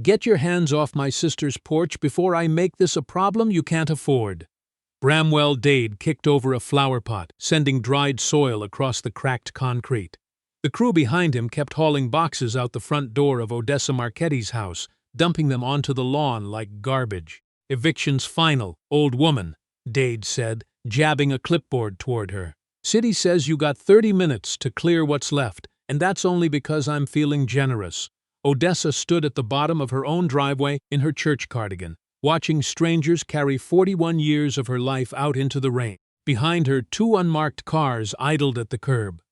Get your hands off my sister's porch before I make this a problem you can't afford. Bramwell Dade kicked over a flower pot, sending dried soil across the cracked concrete. The crew behind him kept hauling boxes out the front door of Odessa Marchetti's house, dumping them onto the lawn like garbage. "Eviction's final, old woman," Dade said, jabbing a clipboard toward her. "City says you got 30 minutes to clear what's left, and that's only because I'm feeling generous." Odessa stood at the bottom of her own driveway in her church cardigan, watching strangers carry 41 years of her life out into the rain. Behind her, 2 unmarked cars idled at the curb.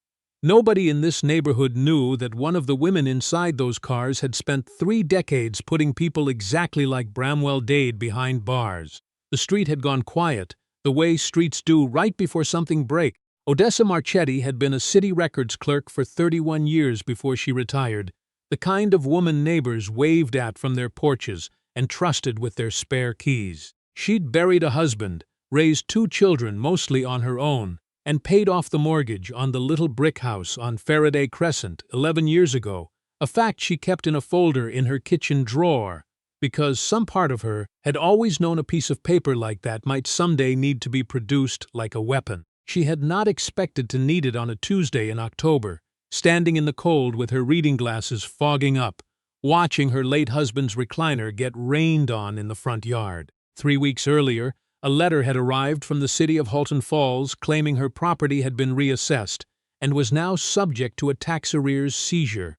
Nobody in this neighborhood knew that one of the women inside those cars had spent 3 decades putting people exactly like Bramwell Dade behind bars. The street had gone quiet, the way streets do right before something breaks. Odessa Marchetti had been a city records clerk for 31 years before she retired, the kind of woman neighbors waved at from their porches and trusted with their spare keys. She'd buried a husband, raised 2 children mostly on her own, and paid off the mortgage on the little brick house on Faraday Crescent 11 years ago, a fact she kept in a folder in her kitchen drawer, because some part of her had always known a piece of paper like that might someday need to be produced like a weapon. She had not expected to need it on a Tuesday in October, standing in the cold with her reading glasses fogging up, watching her late husband's recliner get rained on in the front yard. 3 weeks earlier, a letter had arrived from the city of Halton Falls claiming her property had been reassessed and was now subject to a tax arrears seizure.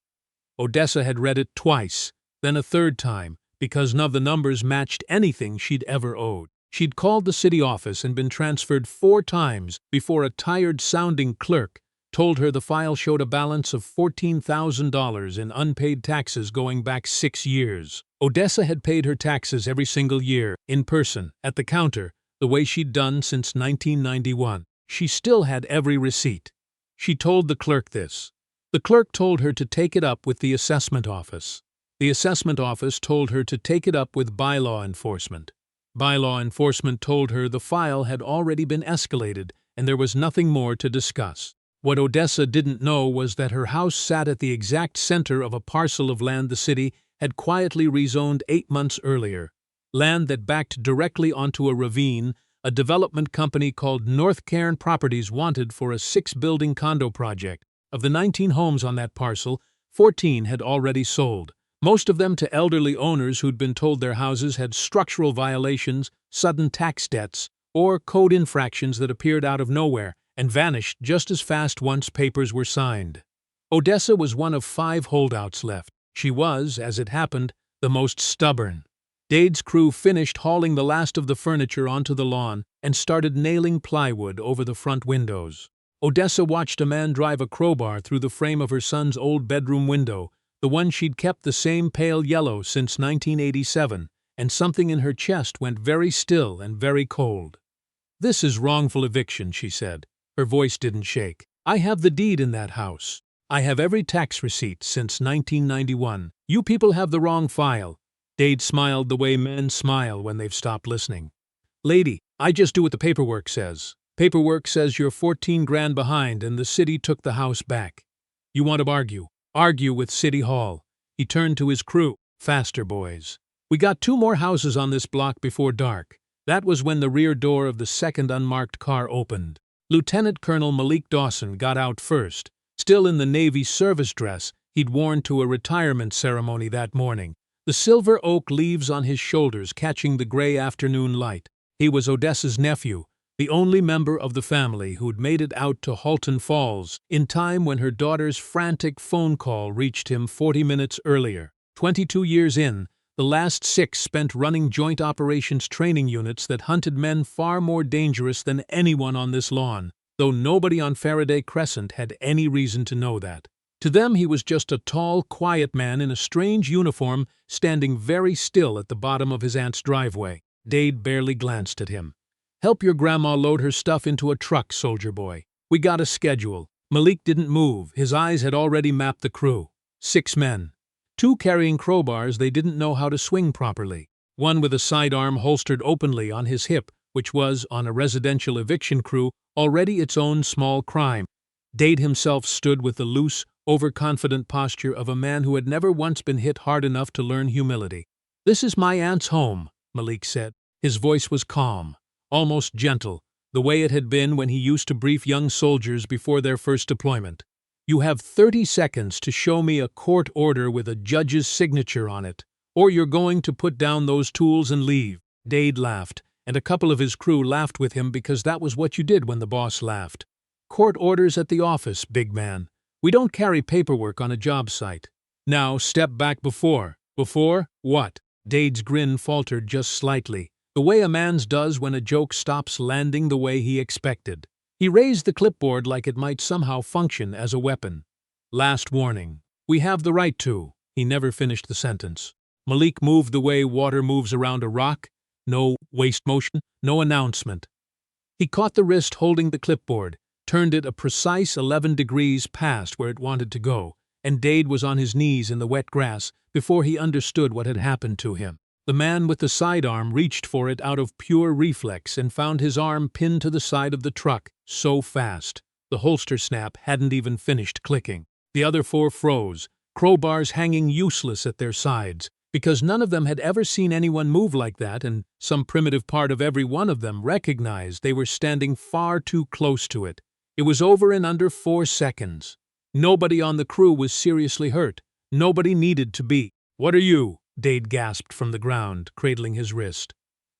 Odessa had read it twice, then a third time, because none of the numbers matched anything she'd ever owed. She'd called the city office and been transferred 4 times before a tired-sounding clerk told her the file showed a balance of $14,000 in unpaid taxes going back 6 years. Odessa had paid her taxes every single year, in person, at the counter, the way she'd done since 1991. She still had every receipt. She told the clerk this. The clerk told her to take it up with the assessment office. The assessment office told her to take it up with bylaw enforcement. Bylaw enforcement told her the file had already been escalated and there was nothing more to discuss. What Odessa didn't know was that her house sat at the exact center of a parcel of land the city had quietly rezoned 8 months earlier, land that backed directly onto a ravine a development company called North Cairn Properties wanted for a 6-building condo project. Of the 19 homes on that parcel, 14 had already sold, most of them to elderly owners who'd been told their houses had structural violations, sudden tax debts, or code infractions that appeared out of nowhere and vanished just as fast once papers were signed. Odessa was one of 5 holdouts left. She was, as it happened, the most stubborn. Dade's crew finished hauling the last of the furniture onto the lawn and started nailing plywood over the front windows. Odessa watched a man drive a crowbar through the frame of her son's old bedroom window, the one she'd kept the same pale yellow since 1987, and something in her chest went very still and very cold. "This is wrongful eviction," she said. Her voice didn't shake. "I have the deed in that house. I have every tax receipt since 1991. You people have the wrong file." Dade smiled the way men smile when they've stopped listening. "Lady, I just do what the paperwork says. Paperwork says you're 14 grand behind and the city took the house back. You want to argue? Argue with City Hall." He turned to his crew. "Faster, boys. We got 2 more houses on this block before dark." That was when the rear door of the second unmarked car opened. Lieutenant Colonel Malik Dawson got out first, still in the Navy service dress he'd worn to a retirement ceremony that morning, the silver oak leaves on his shoulders catching the gray afternoon light. He was Odessa's nephew, the only member of the family who'd made it out to Halton Falls in time when her daughter's frantic phone call reached him 40 minutes earlier. 22 years in, the last 6 spent running joint operations training units that hunted men far more dangerous than anyone on this lawn, though nobody on Faraday Crescent had any reason to know that. To them he was just a tall, quiet man in a strange uniform standing very still at the bottom of his aunt's driveway. Dade barely glanced at him. "Help your grandma load her stuff into a truck, soldier boy. We got a schedule." Malik didn't move. His eyes had already mapped the crew. 6 men. 2 carrying crowbars they didn't know how to swing properly. 1 with a sidearm holstered openly on his hip, which was, on a residential eviction crew, already its own small crime. Dade himself stood with the loose, overconfident posture of a man who had never once been hit hard enough to learn humility. "This is my aunt's home," Malik said. His voice was calm, almost gentle, the way it had been when he used to brief young soldiers before their first deployment. "You have 30 seconds to show me a court order with a judge's signature on it, or you're going to put down those tools and leave." Dade laughed, and a couple of his crew laughed with him because that was what you did when the boss laughed. "Court orders at the office, big man. We don't carry paperwork on a job site." "Now step back before." "Before what?" Dade's grin faltered just slightly, the way a man's does when a joke stops landing the way he expected. He raised the clipboard like it might somehow function as a weapon. "Last warning. We have the right to." He never finished the sentence. Malik moved the way water moves around a rock. No waste motion, no announcement. He caught the wrist holding the clipboard, turned it a precise 11 degrees past where it wanted to go, and Dade was on his knees in the wet grass before he understood what had happened to him. The man with the sidearm reached for it out of pure reflex and found his arm pinned to the side of the truck so fast. The holster snap hadn't even finished clicking. The other four froze, crowbars hanging useless at their sides, because none of them had ever seen anyone move like that, and some primitive part of every one of them recognized they were standing far too close to it. It was over in under 4 seconds. Nobody on the crew was seriously hurt. Nobody needed to be. "What are you?" Dade gasped from the ground, cradling his wrist.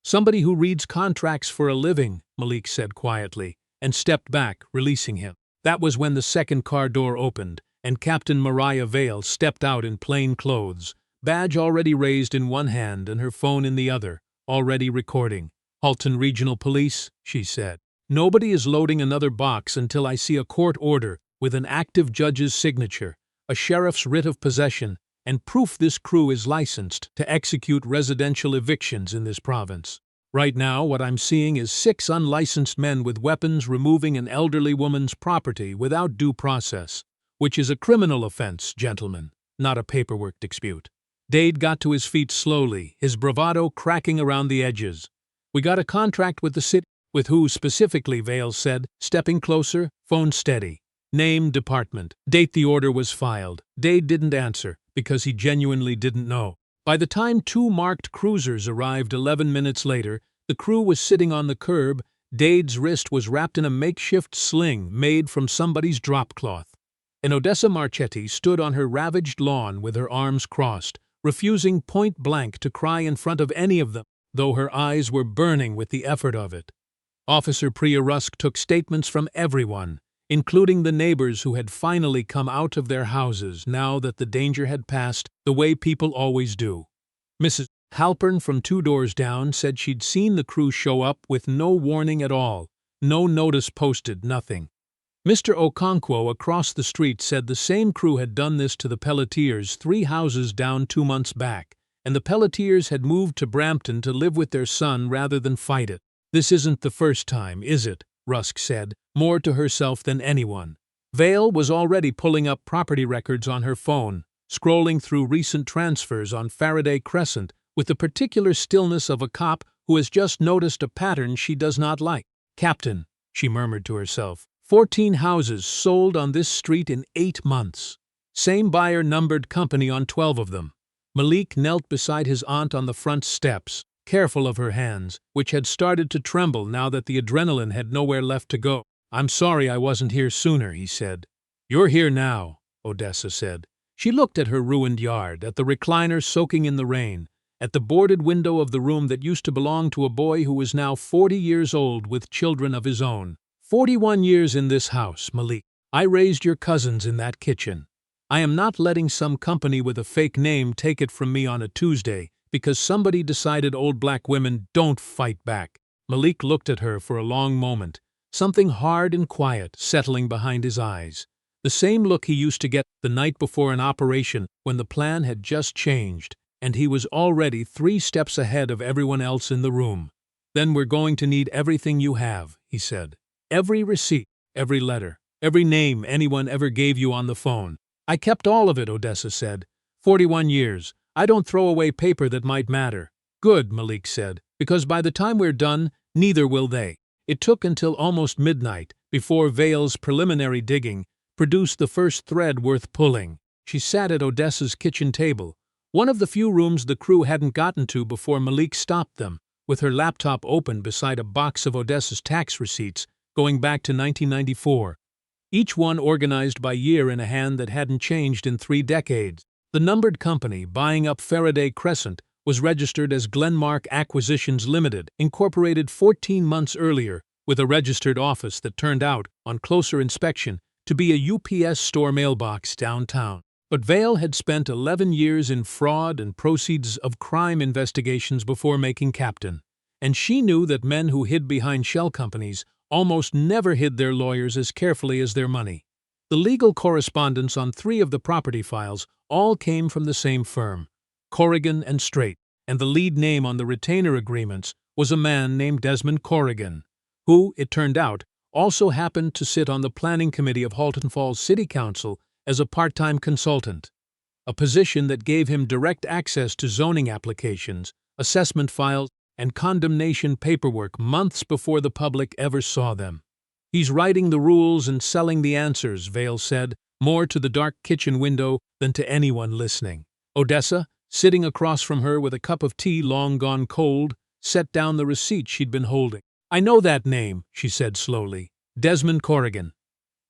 "Somebody who reads contracts for a living," Malik said quietly, and stepped back, releasing him. That was when the second car door opened, and Captain Mariah Vale stepped out in plain clothes, badge already raised in one hand and her phone in the other, already recording. "Halton Regional Police," she said. "Nobody is loading another box until I see a court order with an active judge's signature, a sheriff's writ of possession, and proof this crew is licensed to execute residential evictions in this province. Right now, what I'm seeing is 6 unlicensed men with weapons removing an elderly woman's property without due process, which is a criminal offense, gentlemen, not a paperwork dispute." Dade got to his feet slowly, his bravado cracking around the edges. "We got a contract with the city." "With who specifically?" Vale said, stepping closer, phone steady. "Name, department, date the order was filed." Dade didn't answer, because he genuinely didn't know. By the time 2 marked cruisers arrived 11 minutes later, the crew was sitting on the curb. Dade's wrist was wrapped in a makeshift sling made from somebody's drop cloth. And Odessa Marchetti stood on her ravaged lawn with her arms crossed, refusing point blank to cry in front of any of them, though her eyes were burning with the effort of it. Officer Priya Rusk took statements from everyone, including the neighbors who had finally come out of their houses now that the danger had passed, the way people always do. Mrs. Halpern from 2 doors down said she'd seen the crew show up with no warning at all, no notice posted, nothing. Mr. Okonkwo across the street said the same crew had done this to the Pelletiers 3 houses down 2 months back, and the Pelletiers had moved to Brampton to live with their son rather than fight it. "This isn't the first time, is it?" Rusk said, more to herself than anyone. Vale was already pulling up property records on her phone, scrolling through recent transfers on Faraday Crescent with the particular stillness of a cop who has just noticed a pattern she does not like. "Captain," she murmured to herself, 14 houses sold on this street in 8 months. Same buyer-numbered company on 12 of them. Malik knelt beside his aunt on the front steps, careful of her hands, which had started to tremble now that the adrenaline had nowhere left to go. "I'm sorry I wasn't here sooner," he said. "You're here now," Odessa said. She looked at her ruined yard, at the recliner soaking in the rain, at the boarded window of the room that used to belong to a boy who was now 40 years old with children of his own. 41 years in this house, Malik. I raised your cousins in that kitchen. I am not letting some company with a fake name take it from me on a Tuesday because somebody decided old black women don't fight back." Malik looked at her for a long moment, something hard and quiet settling behind his eyes. The same look he used to get the night before an operation when the plan had just changed, and he was already 3 steps ahead of everyone else in the room. "Then we're going to need everything you have," he said. "Every receipt, every letter, every name anyone ever gave you on the phone." "I kept all of it," Odessa said. 41 years. I don't throw away paper that might matter." "Good," Malik said, "because by the time we're done, neither will they." It took until almost midnight, before Vale's preliminary digging, produced the first thread worth pulling. She sat at Odessa's kitchen table, one of the few rooms the crew hadn't gotten to before Malik stopped them, with her laptop open beside a box of Odessa's tax receipts going back to 1994, each one organized by year in a hand that hadn't changed in 3 decades. The numbered company buying up Faraday Crescent was registered as Glenmark Acquisitions Limited, incorporated 14 months earlier, with a registered office that turned out, on closer inspection, to be a UPS store mailbox downtown. But Vale had spent 11 years in fraud and proceeds of crime investigations before making captain, and she knew that men who hid behind shell companies almost never hid their lawyers as carefully as their money. The legal correspondence on 3 of the property files all came from the same firm, Corrigan and Strait, and the lead name on the retainer agreements was a man named Desmond Corrigan, who, it turned out, also happened to sit on the planning committee of Halton Falls City Council as a part-time consultant, a position that gave him direct access to zoning applications, assessment files, and condemnation paperwork months before the public ever saw them. "He's writing the rules and selling the answers," Vale said, more to the dark kitchen window than to anyone listening. Odessa, sitting across from her with a cup of tea long gone cold, set down the receipt she'd been holding. "I know that name," she said slowly. "Desmond Corrigan.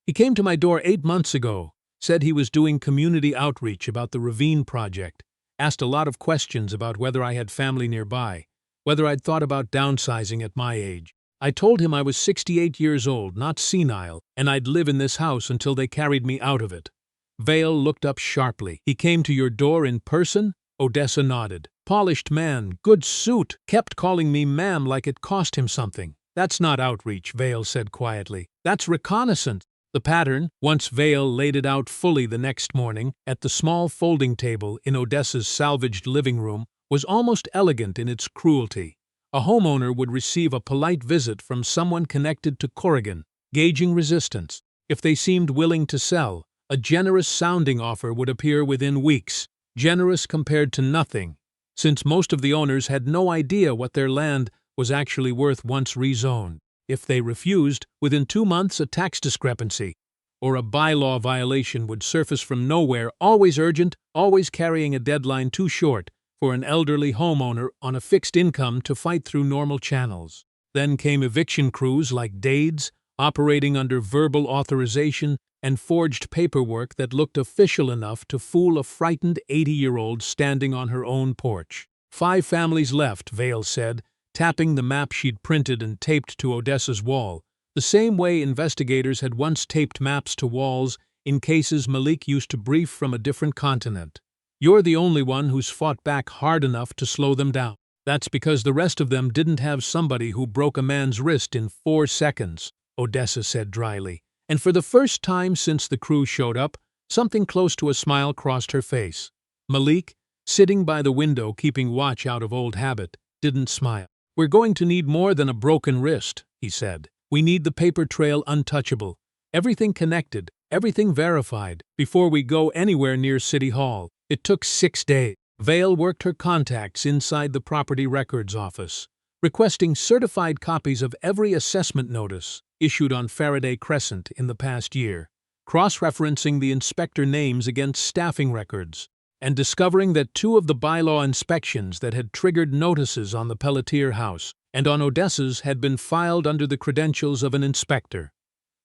He came to my door 8 months ago, said he was doing community outreach about the Ravine project, asked a lot of questions about whether I had family nearby, whether I'd thought about downsizing at my age. I told him I was 68 years old, not senile, and I'd live in this house until they carried me out of it." Vale looked up sharply. "He came to your door in person?" Odessa nodded. "Polished man, good suit, kept calling me ma'am like it cost him something." "That's not outreach," Vale said quietly. "That's reconnaissance." The pattern, once Vale laid it out fully the next morning at the small folding table in Odessa's salvaged living room, was almost elegant in its cruelty. A homeowner would receive a polite visit from someone connected to Corrigan, gauging resistance. If they seemed willing to sell, a generous sounding offer would appear within weeks, generous compared to nothing, since most of the owners had no idea what their land was actually worth once rezoned. If they refused, within 2 months a tax discrepancy or a bylaw violation would surface from nowhere, always urgent, always carrying a deadline too short for an elderly homeowner on a fixed income to fight through normal channels. Then came eviction crews like Dade's, operating under verbal authorization and forged paperwork that looked official enough to fool a frightened 80-year-old standing on her own porch. 5 families left, Vale said, tapping the map she'd printed and taped to Odessa's wall, the same way investigators had once taped maps to walls in cases Malik used to brief from a different continent. "You're the only one who's fought back hard enough to slow them down. That's because the rest of them didn't have somebody who broke a man's wrist in 4 seconds, Odessa said dryly. And for the first time since the crew showed up, something close to a smile crossed her face. Malik, sitting by the window keeping watch out of old habit, didn't smile. "We're going to need more than a broken wrist," he said. "We need the paper trail untouchable, everything connected, everything verified, before we go anywhere near City Hall." It took 6 days. Vale worked her contacts inside the property records office, requesting certified copies of every assessment notice issued on Faraday Crescent in the past year, cross-referencing the inspector names against staffing records, and discovering that 2 of the bylaw inspections that had triggered notices on the Pelletier house and on Odessa's had been filed under the credentials of an inspector,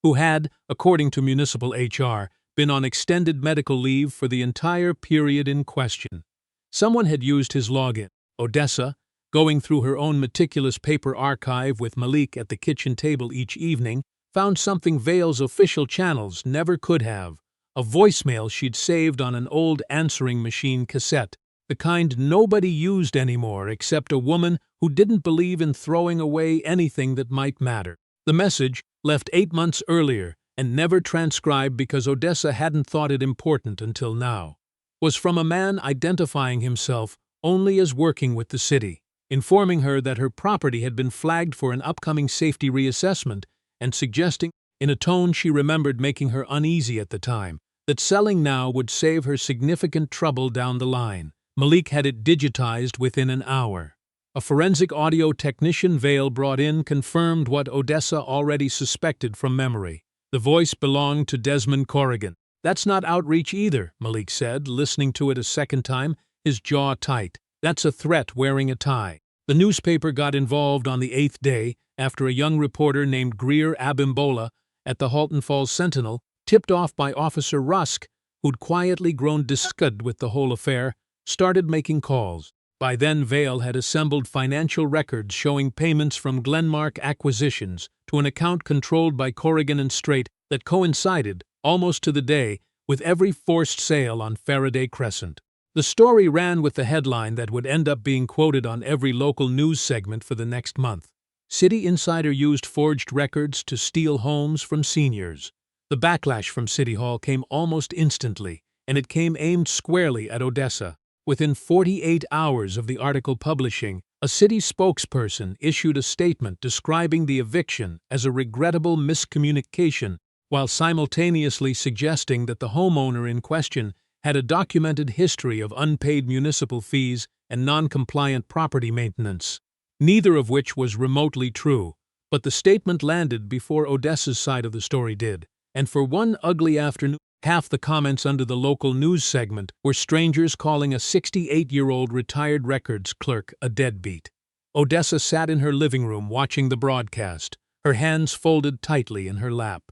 who had, according to municipal HR, been on extended medical leave for the entire period in question. Someone had used his login. Odessa, going through her own meticulous paper archive with Malik at the kitchen table each evening, found something Vale's official channels never could have. A voicemail she'd saved on an old answering machine cassette, the kind nobody used anymore except a woman who didn't believe in throwing away anything that might matter. The message, left 8 months earlier and never transcribed because Odessa hadn't thought it important until now, was from a man identifying himself only as working with the city, informing her that her property had been flagged for an upcoming safety reassessment and suggesting, in a tone she remembered making her uneasy at the time, that selling now would save her significant trouble down the line. Malik had it digitized within an hour. A forensic audio technician Vale brought in confirmed what Odessa already suspected from memory. The voice belonged to Desmond Corrigan. "That's not outreach either," Malik said, listening to it a second time, his jaw tight. "That's a threat wearing a tie." The newspaper got involved on the 8th day after a young reporter named Greer Abimbola at the Halton Falls Sentinel, tipped off by Officer Rusk, who'd quietly grown disgusted with the whole affair, started making calls. By then, Vale had assembled financial records showing payments from Glenmark Acquisitions to an account controlled by Corrigan and Strait that coincided, almost to the day, with every forced sale on Faraday Crescent. The story ran with the headline that would end up being quoted on every local news segment for the next month. City Insider used forged records to steal homes from seniors. The backlash from City Hall came almost instantly, and it came aimed squarely at Odessa. Within 48 hours of the article publishing, a city spokesperson issued a statement describing the eviction as a regrettable miscommunication, while simultaneously suggesting that the homeowner in question had a documented history of unpaid municipal fees and non-compliant property maintenance, neither of which was remotely true. But the statement landed before Odessa's side of the story did, and for one ugly afternoon, half the comments under the local news segment were strangers calling a 68-year-old retired records clerk a deadbeat. Odessa sat in her living room watching the broadcast, her hands folded tightly in her lap.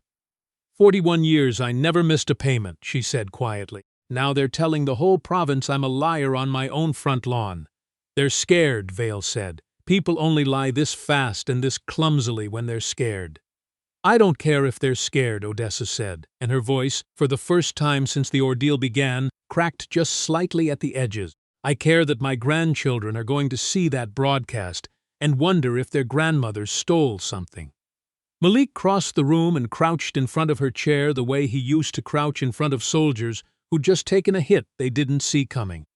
41 years I never missed a payment, she said quietly. Now they're telling the whole province I'm a liar on my own front lawn. They're scared, Vale said. People only lie this fast and this clumsily when they're scared. I don't care if they're scared, Odessa said, and her voice, for the first time since the ordeal began, cracked just slightly at the edges. I care that my grandchildren are going to see that broadcast and wonder if their grandmother stole something. Malik crossed the room and crouched in front of her chair the way he used to crouch in front of soldiers who'd just taken a hit they didn't see coming.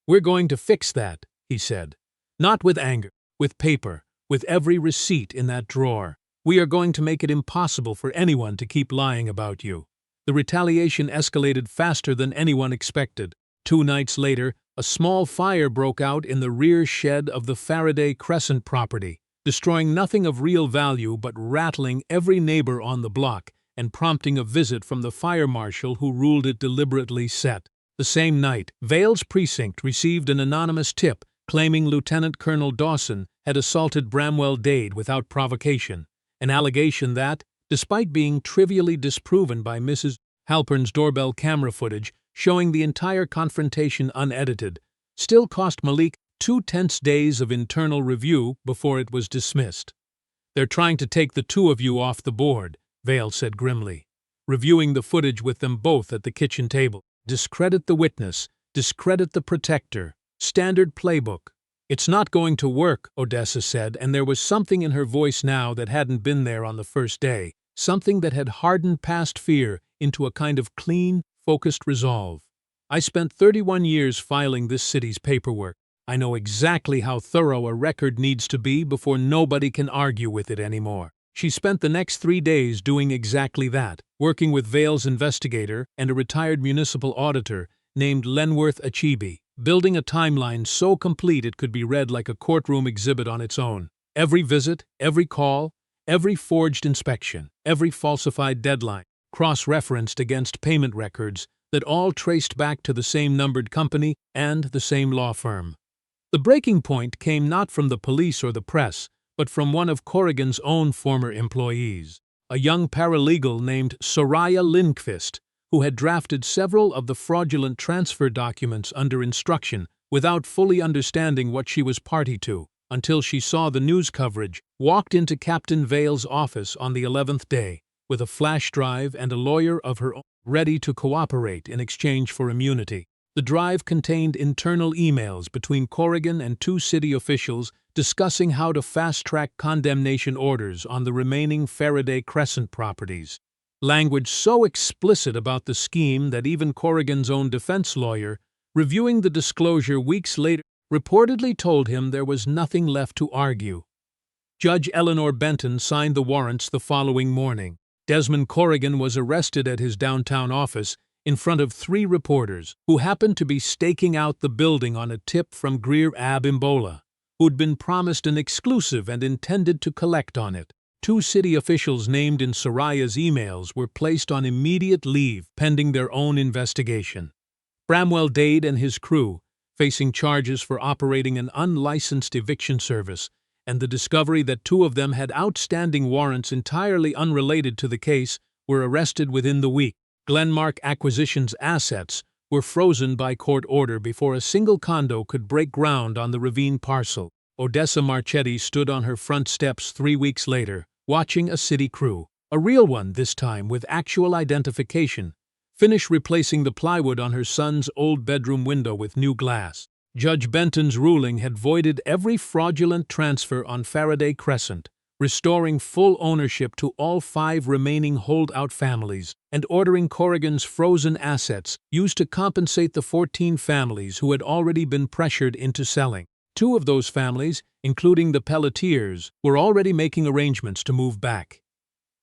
"We're going to fix that," he said. "Not with anger, with paper, with every receipt in that drawer. We are going to make it impossible for anyone to keep lying about you." The retaliation escalated faster than anyone expected. 2 nights later, a small fire broke out in the rear shed of the Faraday Crescent property, destroying nothing of real value but rattling every neighbor on the block and prompting a visit from the fire marshal who ruled it deliberately set. The same night, Vale's precinct received an anonymous tip claiming Lieutenant Colonel Dawson had assaulted Bramwell Dade without provocation, an allegation that, despite being trivially disproven by Mrs. Halpern's doorbell camera footage showing the entire confrontation unedited, still cost Malik 2 tense days of internal review before it was dismissed. "They're trying to take the 2 of you off the board," Vale said grimly, reviewing the footage with them both at the kitchen table. "Discredit the witness, discredit the protector. Standard playbook." "It's not going to work," Odessa said, and there was something in her voice now that hadn't been there on the first day, something that had hardened past fear into a kind of clean, focused resolve. "I spent 31 years filing this city's paperwork. I know exactly how thorough a record needs to be before nobody can argue with it anymore." She spent the next 3 days doing exactly that, working with Vale's investigator and a retired municipal auditor named Lenworth Achebe, building a timeline so complete it could be read like a courtroom exhibit on its own. Every visit, every call, every forged inspection, every falsified deadline, cross-referenced against payment records that all traced back to the same numbered company and the same law firm. The breaking point came not from the police or the press, but from one of Corrigan's own former employees, a young paralegal named Soraya Lindqvist, who had drafted several of the fraudulent transfer documents under instruction without fully understanding what she was party to, until she saw the news coverage, walked into Captain Vale's office on the 11th day, with a flash drive and a lawyer of her own ready to cooperate in exchange for immunity. The drive contained internal emails between Corrigan and 2 city officials discussing how to fast-track condemnation orders on the remaining Faraday Crescent properties. Language so explicit about the scheme that even Corrigan's own defense lawyer, reviewing the disclosure weeks later, reportedly told him there was nothing left to argue. Judge Eleanor Benton signed the warrants the following morning. Desmond Corrigan was arrested at his downtown office in front of 3 reporters who happened to be staking out the building on a tip from Greer Abimbola, who'd been promised an exclusive and intended to collect on it. 2 city officials named in Soraya's emails were placed on immediate leave pending their own investigation. Bramwell Dade and his crew, facing charges for operating an unlicensed eviction service, and the discovery that 2 of them had outstanding warrants entirely unrelated to the case, were arrested within the week. Glenmark Acquisition's assets were frozen by court order before a single condo could break ground on the Ravine parcel. Odessa Marchetti stood on her front steps 3 weeks later, watching a city crew, a real one this time with actual identification, finish replacing the plywood on her son's old bedroom window with new glass. Judge Benton's ruling had voided every fraudulent transfer on Faraday Crescent, restoring full ownership to all 5 remaining holdout families, and ordering Corrigan's frozen assets used to compensate the 14 families who had already been pressured into selling. 2 of those families, including the Pelletiers, were already making arrangements to move back.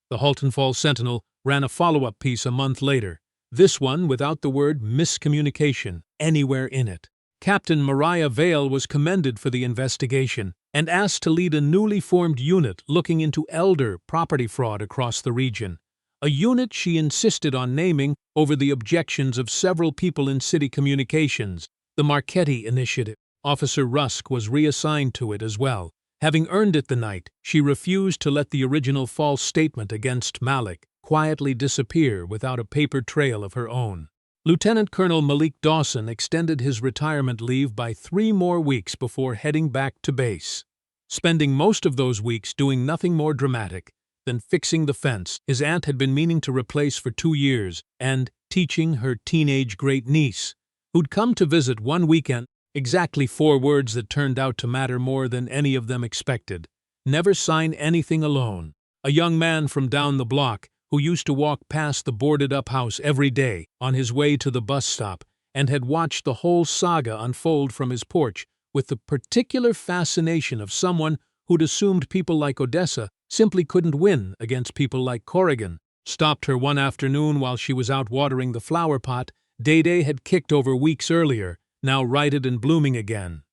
The Halton Falls Sentinel ran a follow-up piece a month later, this one without the word miscommunication anywhere in it. Captain Mariah Vale was commended for the investigation and asked to lead a newly formed unit looking into elder property fraud across the region, a unit she insisted on naming over the objections of several people in city communications, the Marchetti Initiative. Officer Rusk was reassigned to it as well. Having earned it the night, she refused to let the original false statement against Malik quietly disappear without a paper trail of her own. Lieutenant Colonel Malik Dawson extended his retirement leave by 3 more weeks before heading back to base, spending most of those weeks doing nothing more dramatic than fixing the fence his aunt had been meaning to replace for 2 years and teaching her teenage great-niece, who'd come to visit one weekend. Exactly 4 words that turned out to matter more than any of them expected. Never sign anything alone. A young man from down the block who used to walk past the boarded-up house every day on his way to the bus stop and had watched the whole saga unfold from his porch with the particular fascination of someone who'd assumed people like Odessa simply couldn't win against people like Corrigan, stopped her one afternoon while she was out watering the flower pot Day had kicked over weeks earlier, now righted and blooming again.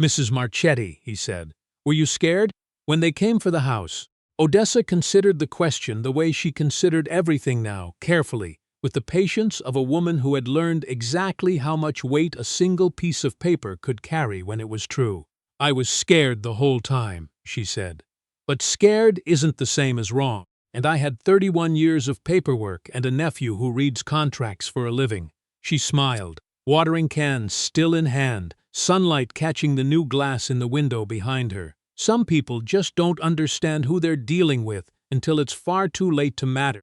"Mrs. Marchetti," he said, "were you scared?" When they came for the house, Odessa considered the question the way she considered everything now, carefully, with the patience of a woman who had learned exactly how much weight a single piece of paper could carry when it was true. "I was scared the whole time," she said. "But scared isn't the same as wrong, and I had 31 years of paperwork and a nephew who reads contracts for a living." She smiled, watering can still in hand, sunlight catching the new glass in the window behind her. Some people just don't understand who they're dealing with until it's far too late to matter.